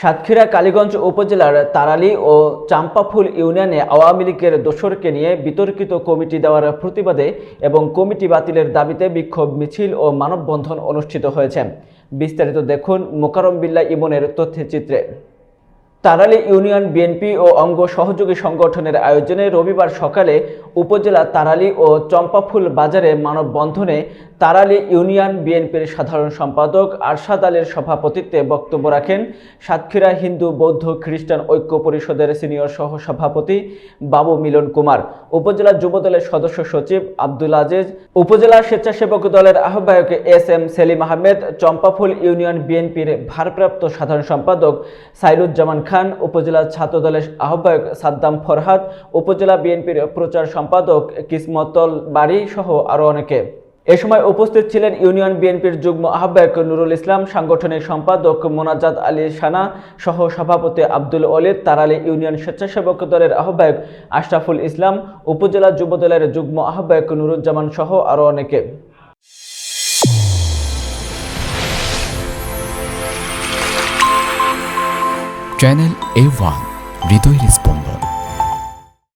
সাতক্ষীরা কালীগঞ্জ উপজেলার তারালী ও চাম্পাফুল ইউনিয়নে আওয়ামী লীগের দোসরকে নিয়ে বিতর্কিত কমিটি দেওয়ার প্রতিবাদে এবং কমিটি বাতিলের দাবিতে বিক্ষোভ মিছিল ও মানববন্ধন অনুষ্ঠিত হয়েছে। বিস্তারিত দেখুন মোকাররম বিল্লাহ ইমনের তথ্যচিত্রে। তারালী ইউনিয়ন বিএনপি ও অঙ্গ সহযোগী সংগঠনের আয়োজনে রবিবার সকালে উপজেলা তারালী ও চম্পাফুল বাজারে মানববন্ধনে তারালী ইউনিয়ন বিএনপির সাধারণ সম্পাদক আরশাদ আলীর সভাপতিত্বে বক্তব্য রাখেন সাতক্ষীরা হিন্দু বৌদ্ধ খ্রিস্টান ঐক্য পরিষদের সিনিয়র সহ সভাপতি বাবু মিলন কুমার, উপজেলা যুবদলের সদস্য সচিব আব্দুল আজিজ, উপজেলা স্বেচ্ছাসেবক দলের আহ্বায়ক এস.এম. সেলিম আহমেদ, চম্পাফুল ইউনিয়ন বিএনপির ভারপ্রাপ্ত সাধারণ সম্পাদক সাইরুজ্জামান খান, উপজেলা ছাত্রদলের আহ্বায়ক সাদ্দাম ফরহাদ, উপজেলা বিএনপির প্রচার সম্পাদক কিসমতল বাড়ি সহ আরও অনেকে। এ সময় উপস্থিত ছিলেন ইউনিয়ন বিএনপির যুগ্ম আহ্বায়ক নুরুল ইসলাম, সাংগঠনিক সম্পাদক মোনাজাত আলী সানা সহ সভাপতি আব্দুল ওলিদ, তারালী ইউনিয়ন স্বেচ্ছাসেবক দলের আহ্বায়ক আশরাফুল ইসলাম, উপজেলা যুবদলের যুগ্ম আহ্বায়ক নুরুজ্জামান সহ আরও অনেকে। চ্যানেল A1 হৃদয়ের স্পন্দন।